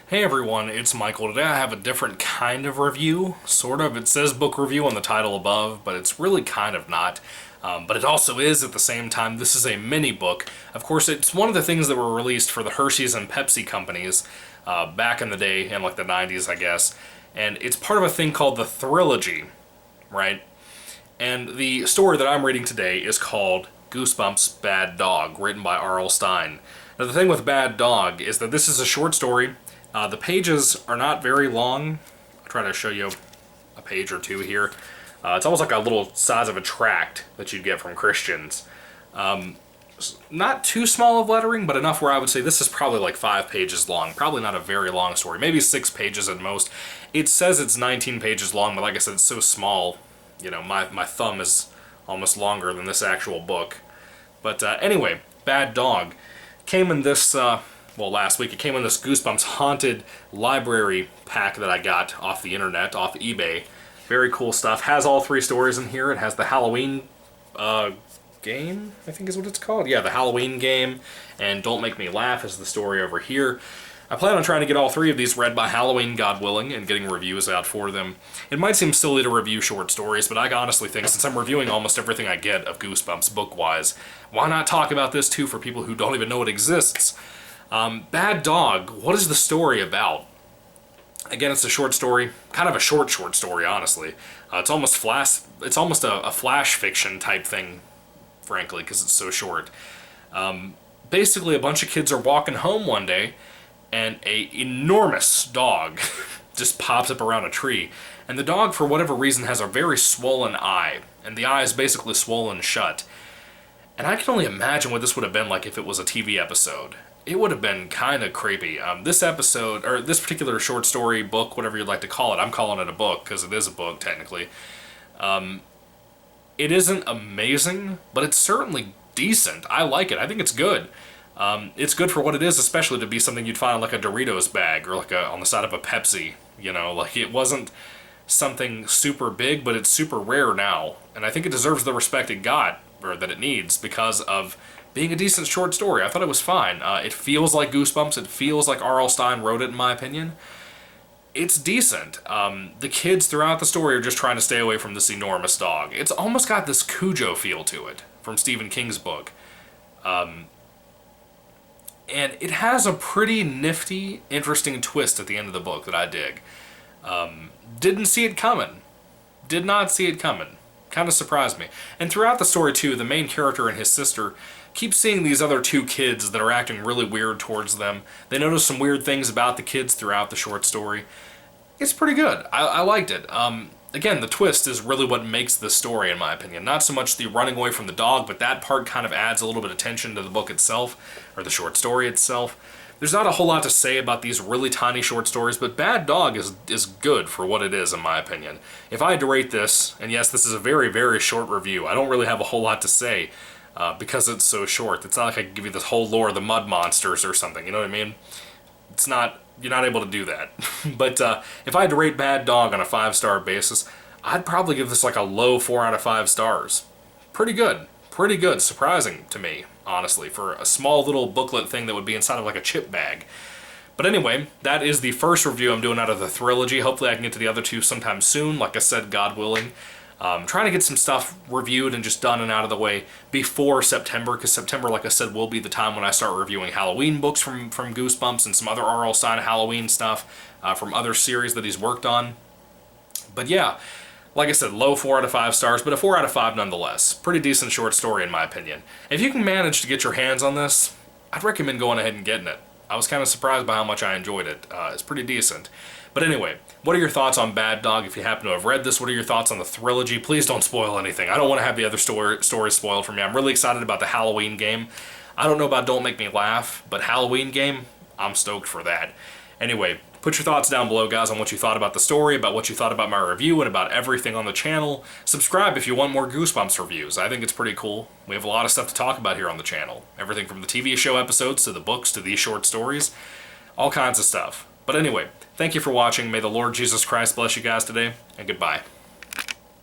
Hey everyone, it's Michael. Today I have a different kind of review, sort of. It says book review on the title above, but it's really kind of not. But it also is at the same time. This is a mini book. Of course, it's one of the things that were released for the Hershey's and Pepsi companies back in the day, in like the 90s, I guess. And it's part of a thing called the Thrillogy, right? And the story that I'm reading today is called Goosebumps Bad Dog, written by R.L. Stine. Now the thing with Bad Dog is that this is a short story. The pages are not very long. I'll try to show you a page or two here. It's almost like a little size of a tract that you'd get from Christians. Not too small of lettering, but enough where I would say this is probably like 5 pages long. Probably not a very long story. Maybe 6 pages at most. It says it's 19 pages long, but like I said, it's so small. You know, my thumb is almost longer than this actual book. But anyway, Bad Dog came in this... last week it came in this Goosebumps Haunted Library pack that I got off the internet, off eBay. Very cool stuff. Has all 3 stories in here. It has the Halloween game, I think is what it's called. Yeah, the Halloween game, and Don't Make Me Laugh is the story over here. I plan on trying to get all 3 of these read by Halloween, God willing, and getting reviews out for them. It might seem silly to review short stories, but I honestly think since I'm reviewing almost everything I get of Goosebumps book-wise, why not talk about this too for people who don't even know it exists? Bad Dog, what is the story about? Again, it's a short story, kind of a short story, honestly. It's almost a flash fiction type thing, frankly, because it's so short. Basically, a bunch of kids are walking home one day, and a enormous dog just pops up around a tree. And the dog, for whatever reason, has a very swollen eye, and the eye is basically swollen shut. And I can only imagine what this would have been like if it was a TV episode. It would have been kind of creepy. This episode, or this particular short story, book, whatever you'd like to call it, I'm calling it a book, because it is a book, technically. It isn't amazing, but it's certainly decent. I like it. I think it's good. It's good for what it is, especially to be something you'd find in like a Doritos bag, or like on the side of a Pepsi, you know? Like, it wasn't something super big, but it's super rare now. And I think it deserves the respect it got, or that it needs, because of being a decent short story. I thought it was fine. It feels like Goosebumps. It feels like R.L. Stine wrote it, in my opinion. It's decent. The kids throughout the story are just trying to stay away from this enormous dog. It's almost got this Cujo feel to it from Stephen King's book. And it has a pretty nifty, interesting twist at the end of the book that I dig. Didn't see it coming. Did not see it coming. Kind of surprised me. And throughout the story, too, the main character and his sister keep seeing these other 2 kids that are acting really weird towards them. They notice some weird things about the kids throughout the short story. It's pretty good. I liked it. Again, the twist is really what makes the story, in my opinion. Not so much the running away from the dog, but that part kind of adds a little bit of tension to the book itself, or the short story itself. There's not a whole lot to say about these really tiny short stories, but Bad Dog is good for what it is, in my opinion. If I had to rate this, and yes, this is a very, very short review, I don't really have a whole lot to say, because it's so short. It's not like I can give you this whole lore of the mud monsters or something, you know what I mean? It's not, you're not able to do that. But if I had to rate Bad Dog on a 5-star basis, I'd probably give this like a low 4 out of 5 stars. Pretty good. Pretty good. Surprising to me, honestly, for a small little booklet thing that would be inside of like a chip bag. But anyway, that is the first review I'm doing out of the Thrillogy. Hopefully I can get to the other 2 sometime soon, like I said, God willing. Trying to get some stuff reviewed and just done and out of the way before September, because September, like I said, will be the time when I start reviewing Halloween books from Goosebumps and some other R.L. Stine Halloween stuff from other series that he's worked on. But yeah, like I said, low 4 out of 5 stars, but a 4 out of 5 nonetheless. Pretty decent short story in my opinion. If you can manage to get your hands on this, I'd recommend going ahead and getting it. I was kind of surprised by how much I enjoyed it. It's pretty decent. But anyway, what are your thoughts on Bad Dog? If you happen to have read this, what are your thoughts on the Thrillogy? Please don't spoil anything. I don't want to have the other stories spoiled for me. I'm really excited about the Halloween game. I don't know about Don't Make Me Laugh, but Halloween game, I'm stoked for that. Anyway, put your thoughts down below, guys, on what you thought about the story, about what you thought about my review, and about everything on the channel. Subscribe if you want more Goosebumps reviews. I think it's pretty cool. We have a lot of stuff to talk about here on the channel. Everything from the TV show episodes to the books to these short stories. All kinds of stuff. But anyway, thank you for watching. May the Lord Jesus Christ bless you guys today, and goodbye.